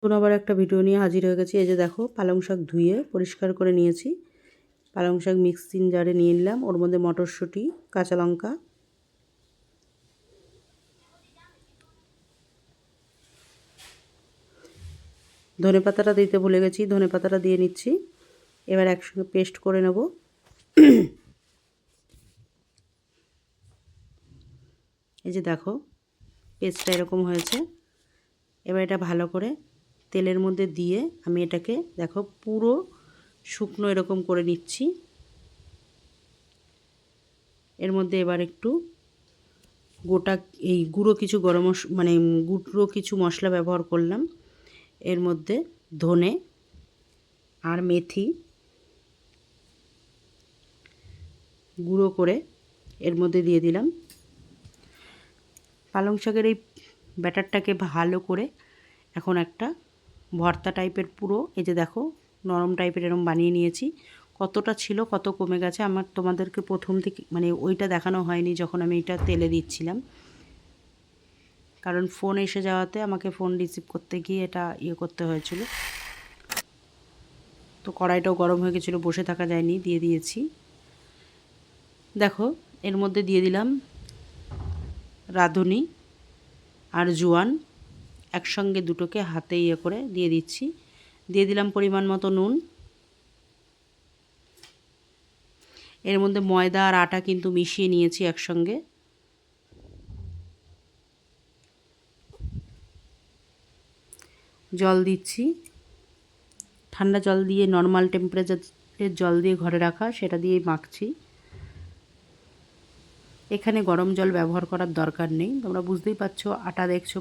নতুন আবার একটা ভিডিও নিয়ে হাজির হয়ে গেছি। এই যে দেখো, পালং শাক ধুয়ে পরিষ্কার করে নিয়েছি। পালং শাক মিক্সিং জারে নিয়ে নিলাম। ওর মধ্যে মটরশুঁটি, কাঁচা লঙ্কা, ধনেপাতাটা দিতে ভুলে গেছি, ধনেপাতাটা দিয়ে নিচ্ছি। এবার একসঙ্গে পেস্ট করে নেব। এই যে দেখো, পেস্টটা এরকম হয়েছে। এবার এটা ভালো করে তেলের মধ্যে দিয়ে আমি এটাকে দেখো পুরো শুকনো এরকম করে নিচ্ছি। এর মধ্যে এবার একটু গোটা এই গুঁড়ো কিছু গুঁড়ো কিছু মশলা ব্যবহার করলাম। এর মধ্যে ধনে আর মেথি গুঁড়ো করে এর মধ্যে দিয়ে দিলাম। পালং শাকের এই ব্যাটারটাকে ভালো করে এখন একটা ভর্তা টাইপের পুরো, এই যে দেখো নরম টাইপের এরকম বানিয়ে নিয়েছি। কতটা ছিল, কত কমে গেছে আমার তোমাদেরকে প্রথম থেকে ওইটা দেখানো হয়নি যখন আমি এটা তেলে দিচ্ছিলাম, কারণ ফোন এসে যাওয়াতে আমাকে ফোন রিসিভ করতে গিয়ে এটা করতে হয়েছিল। তো কড়াইটাও গরম হয়ে গেছিলো, বসে থাকা যায়নি, দিয়ে দিয়েছি। দেখো এর মধ্যে দিয়ে দিলাম রাঁধুনি আর জোয়ান, একসঙ্গে দুটোকে হাতে করে দিয়ে দিচ্ছি। দিয়ে দিলাম পরিমাণ মতো নুন। এর মধ্যে ময়দা আর আটা কিন্তু মিশিয়ে নিয়েছি একসঙ্গে। জল দিচ্ছি, ঠান্ডা জল দিয়ে, নর্মাল টেম্পারেচারের জল দিয়ে ঘরে রাখা, সেটা দিয়েই মাখছি। এখানে গরম জল ব্যবহার করার দরকার নেই, তোমরা বুঝতেই পারছো। আটা দেখছো,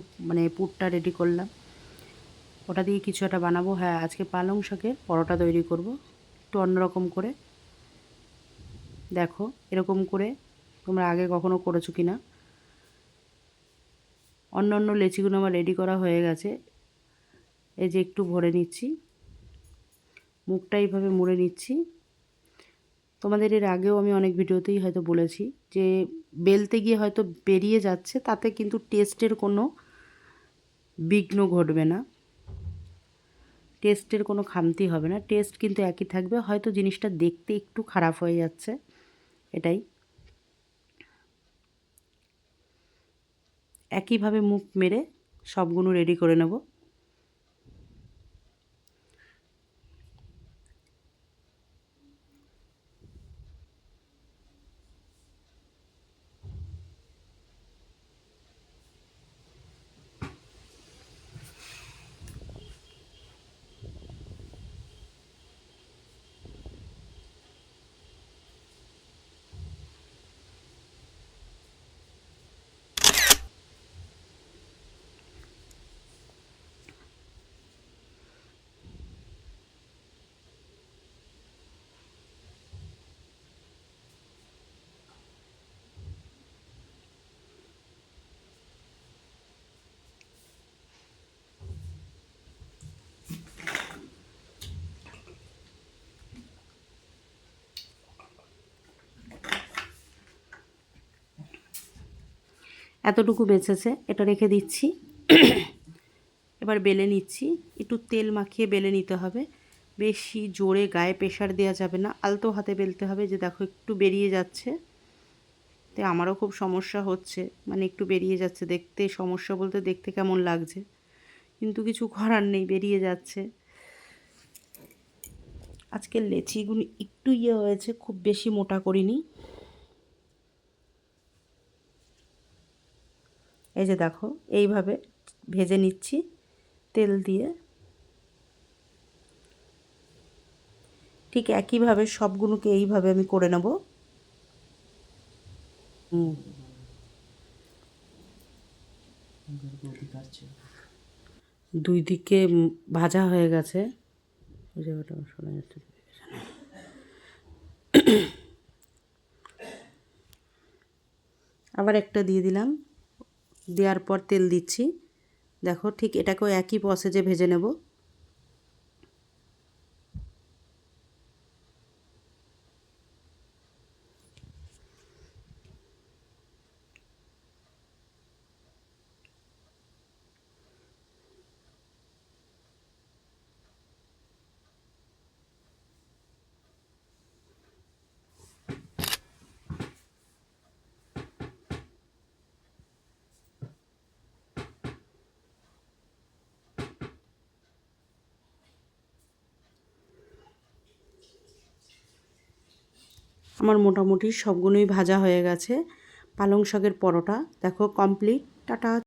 পুরটা রেডি করলাম, ওটা দিয়ে কিছু একটা বানাবো। হ্যাঁ, আজকে পালং শাকের পরোটা তৈরি করব, একটু অন্যরকম করে। দেখো এরকম করে তোমরা আগে কখনো করেছো কি না। অন্য লেচিগুলো আমার রেডি করা হয়ে গেছে। এই যে একটু ভরে নিচ্ছি, মুখটা এইভাবে মুড়ে নিচ্ছি। তোমাদের এর আগেও আমি অনেক ভিডিওতেই হয়তো বলেছি যে বেলতে গিয়ে হয়তো বেরিয়ে যাচ্ছে, তাতে কিন্তু টেস্টের কোনো বিঘ্ন ঘটবে না, টেস্টের কোনো খামতি হবে না, টেস্ট কিন্তু একই থাকবে। হয়তো জিনিসটা দেখতে একটু খারাপ হয়ে যাচ্ছে, এটাই। একইভাবে মুখ মেরে সবগুলো রেডি করে নেব। এতটুকু বেঁচেছে, এটা রেখে দিচ্ছি। এবার বেলে নিচ্ছি, একটু তেল মাখিয়ে বেলে নিতে হবে। বেশি জোরে গায়ে প্রেশার দেওয়া যাবে না, আলতো হাতে বেলতে হবে। যে দেখো একটু বেরিয়ে যাচ্ছে, তো আমারও খুব সমস্যা হচ্ছে, একটু বেরিয়ে যাচ্ছে। দেখতে সমস্যা বলতে দেখতে কেমন লাগছে, কিন্তু কিছু করার নেই, বেরিয়ে যাচ্ছে। আজকের লেচিগুলো একটু হয়েছে, খুব বেশি মোটা করিনি। এই যে দেখো এইভাবে ভেজে নিচ্ছি তেল দিয়ে। ঠিক একইভাবে সবগুলোকে এইভাবে আমি করে নেব। দুই দিকে ভাজা হয়ে গেছে। ওই জায়গাটা শোনা যাচ্ছে। আবার একটা দিয়ে দিলাম, দেওয়ার পর তেল দিচ্ছি। দেখো ঠিক এটাকেও একই প্রসেসে ভেজে নেব। আমার মোটামুটি সবগুলোই ভাজা হয়ে গেছে। পালং শাকের পরোটা দেখো কমপ্লিট। টাটা।